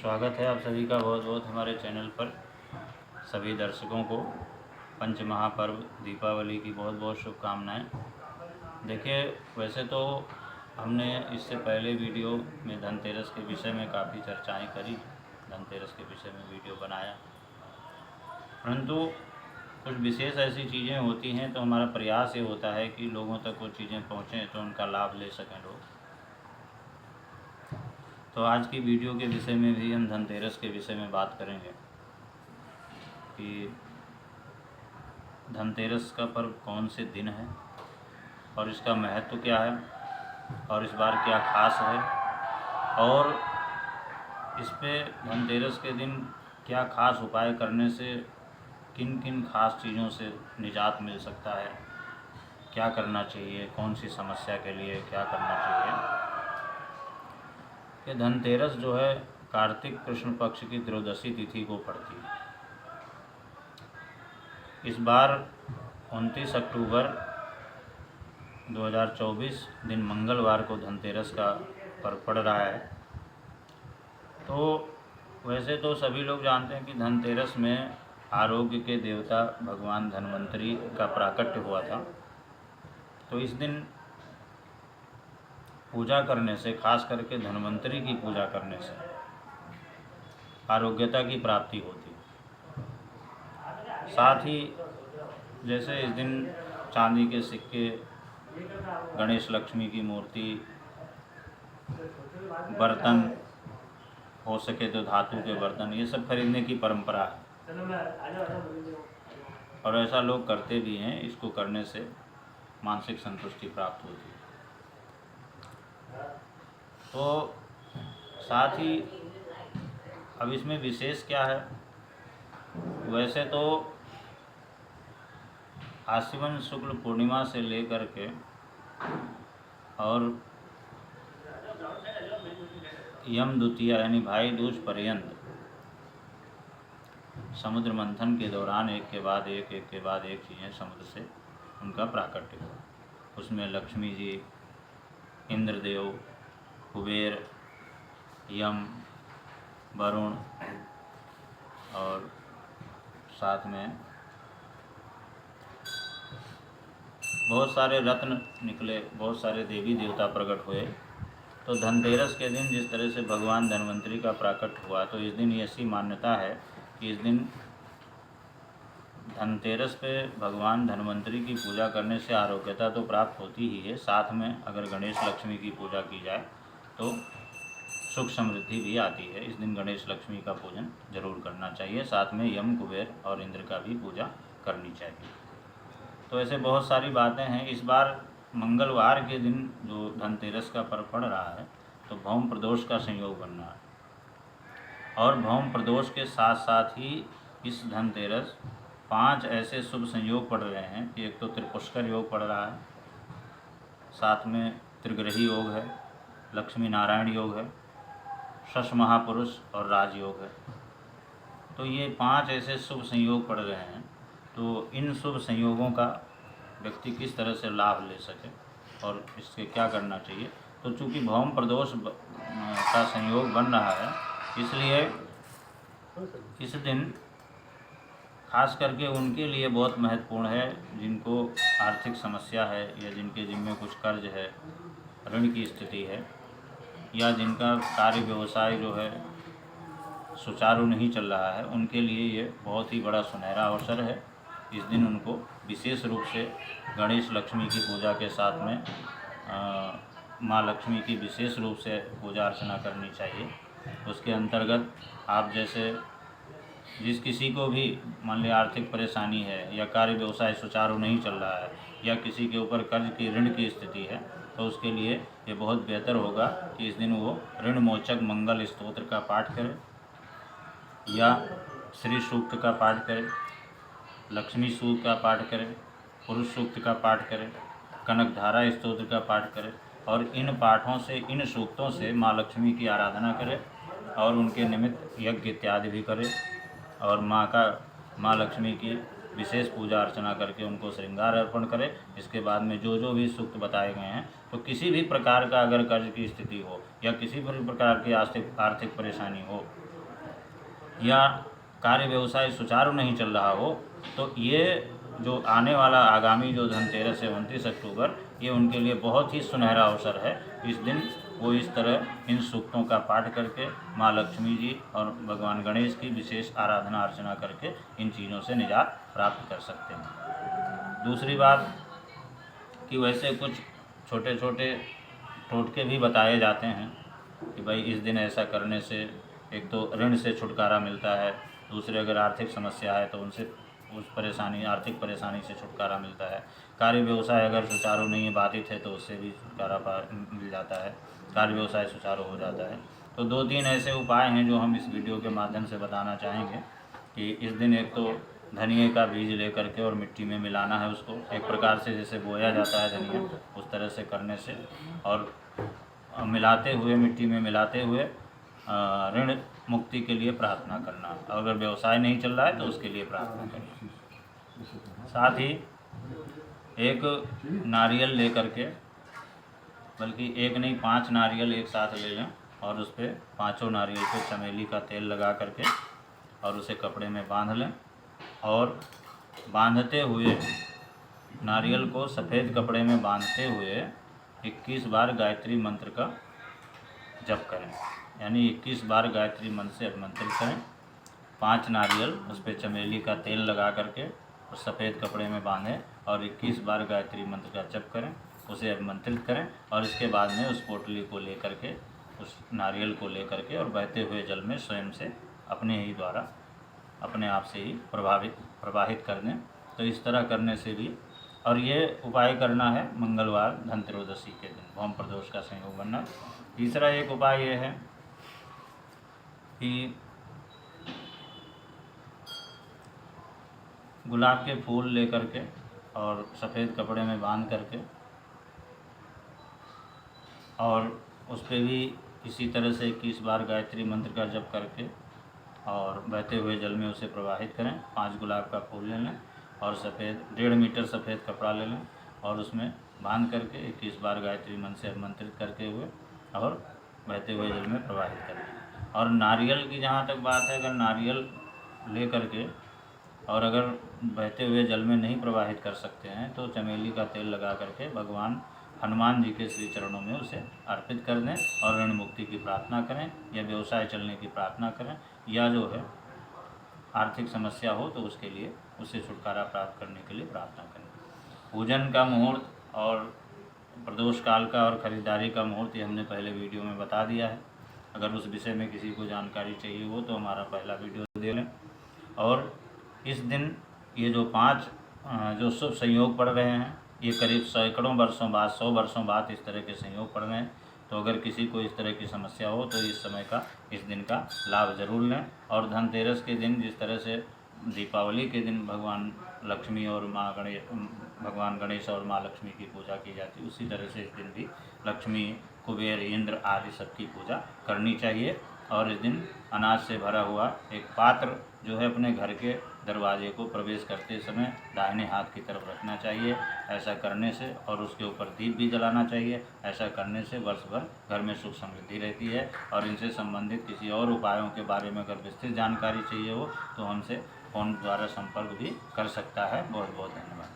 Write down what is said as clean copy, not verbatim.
स्वागत है आप सभी का बहुत बहुत हमारे चैनल पर। सभी दर्शकों को पंच महापर्व दीपावली की बहुत बहुत शुभकामनाएं। देखिए, वैसे तो हमने इससे पहले वीडियो में धनतेरस के विषय में काफ़ी चर्चाएं करी, धनतेरस के विषय में वीडियो बनाया, परंतु कुछ विशेष ऐसी चीज़ें होती हैं तो हमारा प्रयास ये होता है कि लोगों तक वो चीज़ें पहुँचें तो उनका लाभ ले सकें लोग। तो आज की वीडियो के विषय में भी हम धनतेरस के विषय में बात करेंगे कि धनतेरस का पर्व कौन से दिन है और इसका महत्व क्या है और इस बार क्या खास है, और इस पे धनतेरस के दिन क्या खास उपाय करने से किन किन खास चीज़ों से निजात मिल सकता है, क्या करना चाहिए, कौन सी समस्या के लिए क्या करना चाहिए। कि धनतेरस जो है कार्तिक कृष्ण पक्ष की त्रयोदशी तिथि को पड़ती है। इस बार 29 अक्टूबर 2024 दिन मंगलवार को धनतेरस का पर्व पड़ रहा है। तो वैसे तो सभी लोग जानते हैं कि धनतेरस में आरोग्य के देवता भगवान धन्वंतरी का प्राकट्य हुआ था। तो इस दिन पूजा करने से, खास करके धन्वंतरी की पूजा करने से आरोग्यता की प्राप्ति होती है। साथ ही जैसे इस दिन चांदी के सिक्के, गणेश लक्ष्मी की मूर्ति, बर्तन, हो सके तो धातु के बर्तन, ये सब खरीदने की परंपरा है और ऐसा लोग करते भी हैं। इसको करने से मानसिक संतुष्टि प्राप्त होती है। तो साथ ही अब इसमें विशेष क्या है, वैसे तो आश्विन शुक्ल पूर्णिमा से लेकर के और यम द्वितीया यानी भाई दूज पर्यंत समुद्र मंथन के दौरान एक के बाद एक चीज़ें समुद्र से उनका प्राकट्य हुआ। उसमें लक्ष्मी जी, इंद्रदेव, कुबेर, यम, वरुण और साथ में बहुत सारे रत्न निकले, बहुत सारे देवी देवता प्रकट हुए। तो धनतेरस के दिन जिस तरह से भगवान धन्वंतरी का प्राकट्य हुआ, तो इस दिन ऐसी मान्यता है कि इस दिन धनतेरस पे भगवान धन्वंतरी की पूजा करने से आरोग्यता तो प्राप्त होती ही है, साथ में अगर गणेश लक्ष्मी की पूजा की जाए तो सुख समृद्धि भी आती है। इस दिन गणेश लक्ष्मी का पूजन जरूर करना चाहिए, साथ में यम, कुबेर और इंद्र का भी पूजा करनी चाहिए। तो ऐसे बहुत सारी बातें हैं। इस बार मंगलवार के दिन जो धनतेरस का पर्व पड़ रहा है तो भौम प्रदोष का संयोग बन रहा है और भौम प्रदोष के साथ साथ ही इस धनतेरस 5 ऐसे शुभ संयोग पड़ रहे हैं कि एक तो त्रिपुष्कर योग पड़ रहा है, साथ में त्रिग्रही योग है, लक्ष्मी नारायण योग है, शश महापुरुष और राजयोग है। तो ये 5 ऐसे शुभ संयोग पड़ रहे हैं। तो इन शुभ संयोगों का व्यक्ति किस तरह से लाभ ले सके और इसके क्या करना चाहिए। तो चूँकि भौम प्रदोष का संयोग बन रहा है, इसलिए इस दिन खास करके उनके लिए बहुत महत्वपूर्ण है जिनको आर्थिक समस्या है या जिनके जिम्मे कुछ कर्ज है, ऋण की स्थिति है, या जिनका कार्य व्यवसाय जो है सुचारू नहीं चल रहा है, उनके लिए ये बहुत ही बड़ा सुनहरा अवसर है। इस दिन उनको विशेष रूप से गणेश लक्ष्मी की पूजा के साथ में माँ लक्ष्मी की विशेष रूप से पूजा अर्चना करनी चाहिए। उसके अंतर्गत आप जैसे जिस किसी को भी मान लिया आर्थिक परेशानी है या कार्य व्यवसाय सुचारू नहीं चल रहा है या किसी के ऊपर कर्ज की ऋण की स्थिति है, तो उसके लिए ये बहुत बेहतर होगा कि इस दिन वो ऋण मोचक मंगल स्तोत्र का पाठ करें या श्री सूक्त का पाठ करें, लक्ष्मी सूक्त का पाठ करें, पुरुष सूक्त का पाठ करें, कनकधारा स्तोत्र का पाठ करें और इन पाठों से, इन सूक्तों से माँ लक्ष्मी की आराधना करें और उनके निमित्त यज्ञ इत्यादि भी करें और माँ लक्ष्मी की विशेष पूजा अर्चना करके उनको श्रृंगार अर्पण करें। इसके बाद में जो जो भी सूक्त बताए गए हैं, तो किसी भी प्रकार का अगर कर्ज की स्थिति हो या किसी भी प्रकार की आर्थिक परेशानी हो, या कार्य व्यवसाय सुचारू नहीं चल रहा हो, तो ये जो आने वाला आगामी जो धनतेरस है 29 अक्टूबर, ये उनके लिए बहुत ही सुनहरा अवसर है। इस दिन वो इस तरह इन सूक्तों का पाठ करके माँ लक्ष्मी जी और भगवान गणेश की विशेष आराधना अर्चना करके इन चीज़ों से निजात प्राप्त कर सकते हैं। दूसरी बात कि वैसे कुछ छोटे छोटे टोटके भी बताए जाते हैं कि भाई इस दिन ऐसा करने से एक तो ऋण से छुटकारा मिलता है, दूसरे अगर आर्थिक समस्या है तो उनसे उस आर्थिक परेशानी से छुटकारा मिलता है, कार्य व्यवसाय अगर सुचारू नहीं है, बाधित है, तो उससे भी छुटकारा मिल जाता है, कार्य व्यवसाय सुचारू हो जाता है। तो 2-3 ऐसे उपाय हैं जो हम इस वीडियो के माध्यम से बताना चाहेंगे कि इस दिन एक तो धनिए का बीज लेकर के और मिट्टी में मिलाना है उसको, एक प्रकार से जैसे बोया जाता है धनिया, उस तरह से करने से, और मिलाते हुए मिट्टी में मिलाते हुए ऋण मुक्ति के लिए प्रार्थना करना। अगर व्यवसाय नहीं चल रहा है तो उसके लिए प्रार्थना करना। साथ ही एक नारियल ले करके, बल्कि एक नहीं 5 नारियल एक साथ ले लें और उस पर 5 नारियल पे चमेली का तेल लगा करके और उसे कपड़े में बांध लें, और बांधते हुए नारियल को सफ़ेद कपड़े में बांधते हुए 21 बार गायत्री मंत्र का जप करें, यानी 21 बार गायत्री मंत्र से अभिमंत्रित करें। 5 नारियल उस पर चमेली का तेल लगा करके और सफ़ेद कपड़े में बांधें और 21 बार गायत्री मंत्र का जप करें, उसे अभिमंत्रित करें, और इसके बाद में उस पोटली को लेकर के, उस नारियल को लेकर के और बहते हुए जल में स्वयं से अपने ही द्वारा अपने आप से ही प्रवाहित कर दें। तो इस तरह करने से भी, और ये उपाय करना है मंगलवार धनत्रयोदशी के दिन, भौम प्रदोष का संयोग बनना। तीसरा एक उपाय ये है कि गुलाब के फूल लेकर के और सफ़ेद कपड़े में बांध करके और उस पर भी इसी तरह से 21 बार गायत्री मंत्र का जप करके और बहते हुए जल में उसे प्रवाहित करें। 5 गुलाब का फूल ले लें और 1.5 मीटर सफ़ेद कपड़ा ले लें और उसमें बांध करके 21 बार गायत्री मंत्र से अभिमंत्रित करते हुए और बहते हुए जल में प्रवाहित करें। और नारियल की जहाँ तक बात है, अगर नारियल ले करके और अगर बहते हुए जल में नहीं प्रवाहित कर सकते हैं तो चमेली का तेल लगा करके भगवान हनुमान जी के श्री चरणों में उसे अर्पित कर दें और ऋण मुक्ति की प्रार्थना करें, या व्यवसाय चलने की प्रार्थना करें, या जो है आर्थिक समस्या हो तो उसके लिए, उससे छुटकारा प्राप्त करने के लिए प्रार्थना करें। पूजन का मुहूर्त और प्रदोष काल का और ख़रीदारी का मुहूर्त ये हमने पहले वीडियो में बता दिया है। अगर उस विषय में किसी को जानकारी चाहिए हो तो हमारा पहला वीडियो दे लें। और इस दिन ये जो 5 जो शुभ संयोग पड़ रहे हैं, ये करीब सैकड़ों वर्षों बाद, 100 वर्षों बाद इस तरह के संयोग पड़ रहे हैं। तो अगर किसी को इस तरह की समस्या हो तो इस समय का, इस दिन का लाभ ज़रूर लें। और धनतेरस के दिन जिस तरह से दीपावली के दिन भगवान लक्ष्मी और भगवान गणेश और माँ लक्ष्मी की पूजा की जाती है, उसी तरह से इस दिन भी लक्ष्मी, कुबेर, इंद्र आदि सबकी पूजा करनी चाहिए। और इस दिन अनाज से भरा हुआ एक पात्र जो है अपने घर के दरवाजे को प्रवेश करते समय दाहिने हाथ की तरफ रखना चाहिए। ऐसा करने से, और उसके ऊपर दीप भी जलाना चाहिए। ऐसा करने से वर्ष भर घर में सुख समृद्धि रहती है। और इनसे संबंधित किसी और उपायों के बारे में अगर विस्तृत जानकारी चाहिए हो तो हमसे फ़ोन द्वारा संपर्क भी कर सकता है। बहुत बहुत धन्यवाद।